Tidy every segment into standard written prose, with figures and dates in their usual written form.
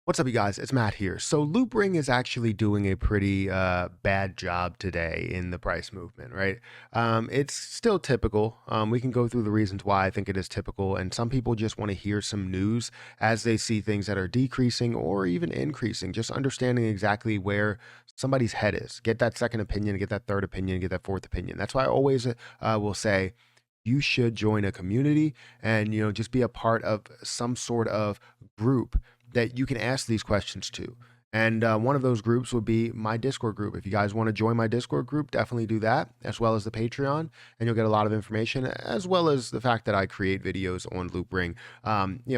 What's up, you guys? It's Matt here. So Loopring is actually doing a pretty bad job today in the price movement, right? It's still typical. We can go through the reasons why I think it is typical, and some people just want to hear some news as they see things that are decreasing or even increasing, just understanding exactly where somebody's head is. Get that second opinion, get that third opinion, get that fourth opinion. That's why I always will say, you should join a community and just be a part of some sort of group that you can ask these questions to. And one of those groups would be my Discord group. If you guys want to join my Discord group, definitely do that, as well as the Patreon, and you'll get a lot of information, as well as the fact that I create videos on Loopring,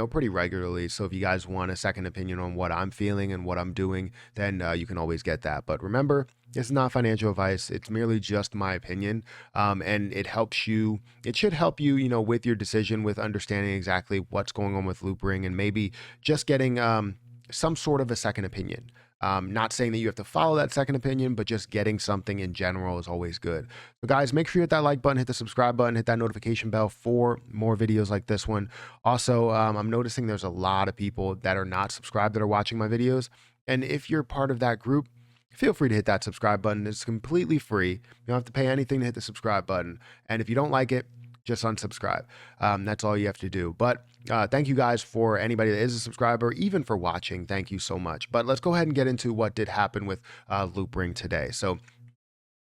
pretty regularly. So if you guys want a second opinion on what I'm feeling and what I'm doing, then you can always get that. But remember, it's not financial advice. It's merely just my opinion, and it helps you. It should help you, with your decision, with understanding exactly what's going on with Loopring, and maybe just getting some sort of a second opinion. Not saying that you have to follow that second opinion, but just getting something in general is always good. So guys, make sure you hit that like button, hit the subscribe button, hit that notification bell for more videos like this one. Also, I'm noticing there's a lot of people that are not subscribed that are watching my videos. And if you're part of that group, feel free to hit that subscribe button. It's completely free. You don't have to pay anything to hit the subscribe button. And if you don't like it, just unsubscribe. That's all you have to do. But thank you guys for anybody that is a subscriber, even for watching. Thank you so much. But let's go ahead and get into what did happen with Loopring today. So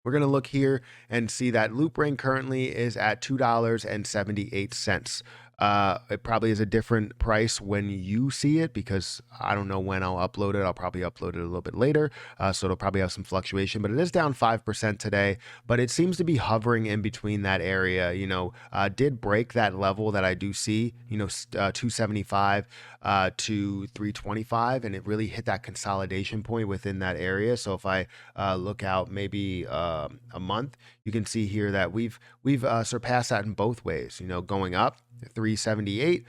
we're going to look here and see that Loopring currently is at $2.78. It probably is a different price when you see it, because I don't know when I'll upload it. I'll probably upload it a little bit later. So it'll probably have some fluctuation, but it is down 5% today, but it seems to be hovering in between that area. Did break that level that I do see, 275 to 325, and it really hit that consolidation point within that area. So if I look out maybe a month, you can see here that we've surpassed that in both ways, going up 378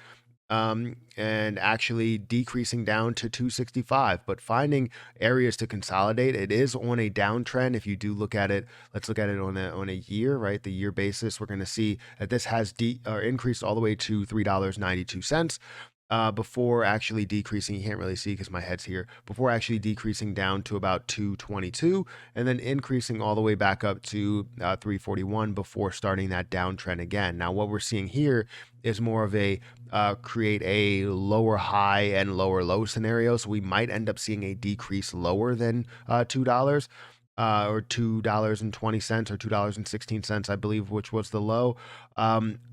and actually decreasing down to 265, but finding areas to consolidate. It is on a downtrend. If you do look at it, let's look at it on a year, right? The year basis, we're going to see that this has increased all the way to $3.92. Before actually decreasing, you can't really see because my head's here, before actually decreasing down to about 222, and then increasing all the way back up to 341 before starting that downtrend again. Now, what we're seeing here is more of a create a lower high and lower low scenario. So we might end up seeing a decrease lower than $2. Or $2.20 or $2.16, I believe, which was the low.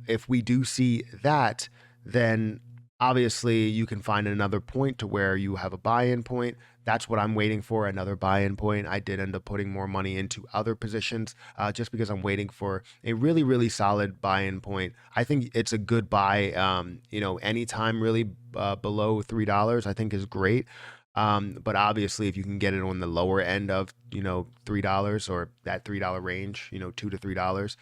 If we do see that, then obviously you can find another point to where you have a buy-in point. That's what I'm waiting for, another buy-in point. I did end up putting more money into other positions just because I'm waiting for a really, really solid buy-in point. I think it's a good buy. Anytime really below $3, I think is great. But obviously, if you can get it on the lower end of, $3 or that $3 range, $2 to $3,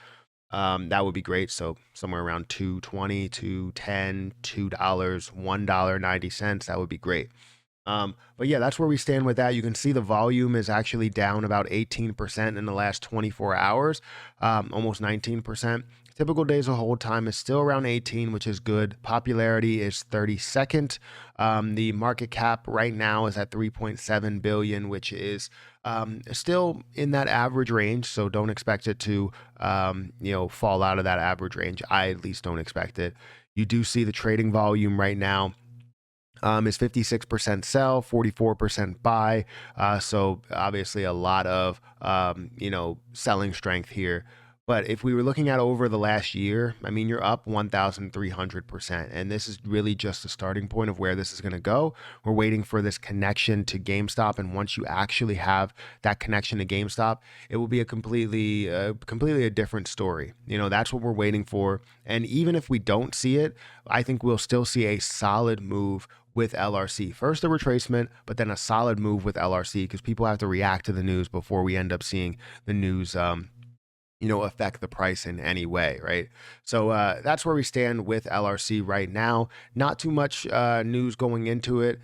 that would be great. So somewhere around 220, 210, $2, $1.90, that would be great. But yeah, that's where we stand with that. You can see the volume is actually down about 18% in the last 24 hours, almost 19%. Typical days of hold time is still around 18, which is good. Popularity is 32nd. The market cap right now is at 3.7 billion, which is still in that average range. So don't expect it to, fall out of that average range. I at least don't expect it. You do see the trading volume right now is 56% sell, 44% buy. So obviously a lot of, selling strength here. But if we were looking at over the last year, I mean, you're up 1,300%. And this is really just the starting point of where this is going to go. We're waiting for this connection to GameStop. And once you actually have that connection to GameStop, it will be a completely a different story. That's what we're waiting for. And even if we don't see it, I think we'll still see a solid move with LRC. First a retracement, but then a solid move with LRC, because people have to react to the news before we end up seeing the news affect the price in any way, right? So that's where we stand with LRC right now. Not too much news going into it.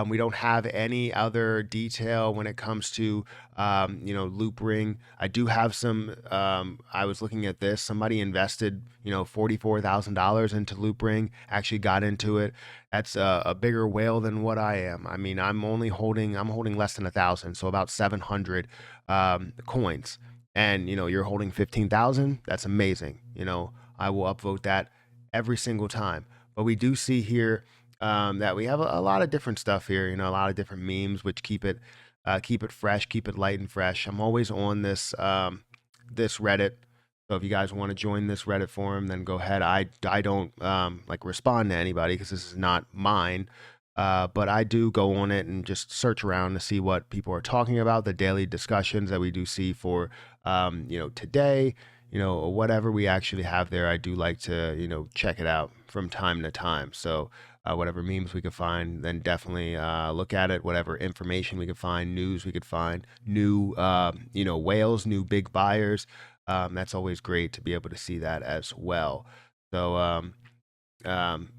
We don't have any other detail when it comes to, Loopring. I do have some. I was looking at this. Somebody invested, $44,000 into Loopring. Actually got into it. That's a bigger whale than what I am. I mean, I'm holding less than 1,000, so about 700 coins, and you're holding 15,000. That's amazing. I will upvote that every single time. But we do see here that we have a lot of different stuff here, a lot of different memes which keep it fresh, keep it light and fresh. I'm always on this Reddit, so if you guys want to join this Reddit forum, then go ahead. I don't like respond to anybody because this is not mine. But I do go on it and just search around to see what people are talking about, the daily discussions that we do see for, today, or whatever we actually have there. I do like to, check it out from time to time. So whatever memes we could find, then definitely look at it. Whatever information we could find, news we could find, new, whales, new big buyers. That's always great to be able to see that as well. So um,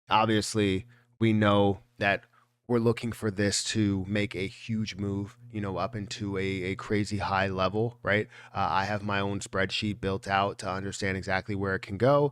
obviously, we know that we're looking for this to make a huge move, up into a crazy high level, right? I have my own spreadsheet built out to understand exactly where it can go.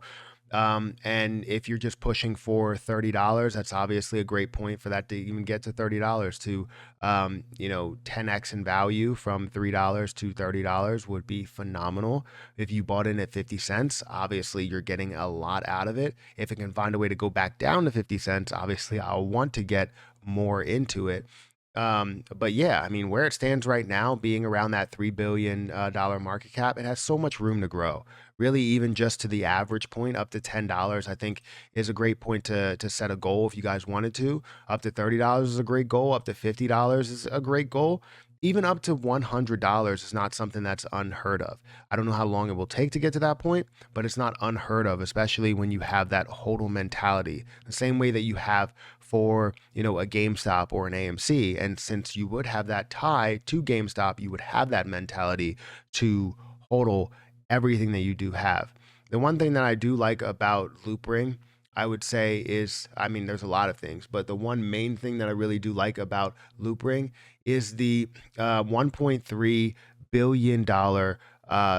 And if you're just pushing for $30, that's obviously a great point for that to even get to $30 to, 10x in value from $3 to $30 would be phenomenal. If you bought in at 50 cents, obviously you're getting a lot out of it. If it can find a way to go back down to 50 cents, obviously I'll want to get more into it. But yeah, I mean, where it stands right now, being around that $3 billion market cap, it has so much room to grow. Really, even just to the average point, up to $10, I think is a great point to set a goal if you guys wanted to. Up to $30 is a great goal. Up to $50 is a great goal. Even up to $100 is not something that's unheard of. I don't know how long it will take to get to that point, but it's not unheard of, especially when you have that hodl mentality, the same way that you have for, a GameStop or an AMC. And since you would have that tie to GameStop, you would have that mentality to hodl everything that you do have. The one thing that I do like about Loopring, I would say is, I mean, there's a lot of things, but the one main thing that I really do like about Loopring is the $1.3 billion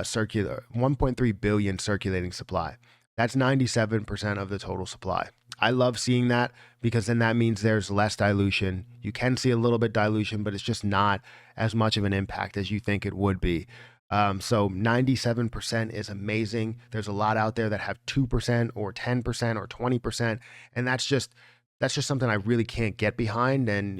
circular, 1.3 billion circulating supply. That's 97% of the total supply. I love seeing that because then that means there's less dilution. You can see a little bit dilution, but it's just not as much of an impact as you think it would be. So 97% is amazing. There's a lot out there that have 2% or 10% or 20%. And that's just something I really can't get behind and,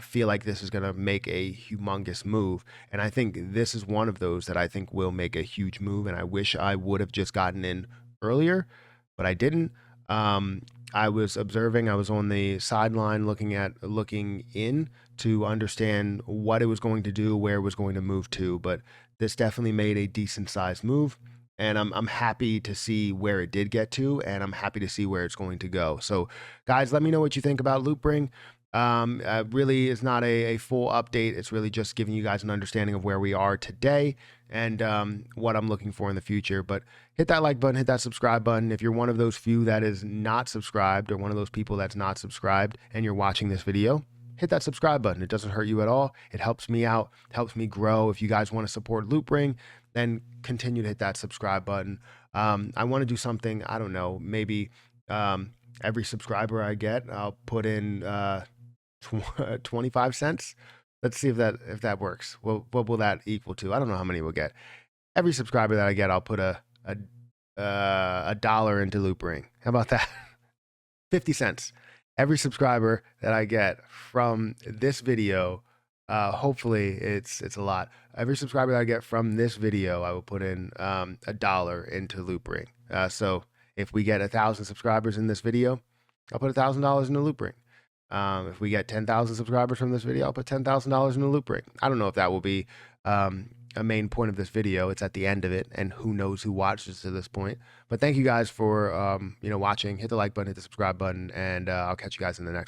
feel like this is going to make a humongous move. And I think this is one of those that I think will make a huge move. And I wish I would have just gotten in earlier, but I didn't. I was observing, I was on the sideline looking in to understand what it was going to do, where it was going to move to, but this definitely made a decent sized move. And I'm happy to see where it did get to, and I'm happy to see where it's going to go. So, guys, let me know what you think about Loopring. Really is not a full update. It's really just giving you guys an understanding of where we are today and what I'm looking for in the future. But hit that like button, hit that subscribe button. If you're one of those few that is not subscribed or one of those people that's not subscribed and you're watching this video, hit that subscribe button. It doesn't hurt you at all. It helps me out, helps me grow. If you guys want to support Loopring, then continue to hit that subscribe button. I want to do something, I don't know, maybe every subscriber I get, I'll put in 25 cents. Let's see if that works. Well, what will that equal to? I don't know how many we'll get. Every subscriber that I get, I'll put a dollar into Loopring. How about that? 50 cents. Every subscriber that I get from this video, hopefully it's a lot. Every subscriber that I get from this video, I will put in a dollar into Loopring. So if we get 1,000 subscribers in this video, I'll put $1,000 into Loopring. If we get 10,000 subscribers from this video, I'll put $10,000 into Loopring. I don't know if that will be a main point of this video. It's at the end of it, and who knows who watches to this point. But thank you guys for watching. Hit the like button, hit the subscribe button, and I'll catch you guys in the next one.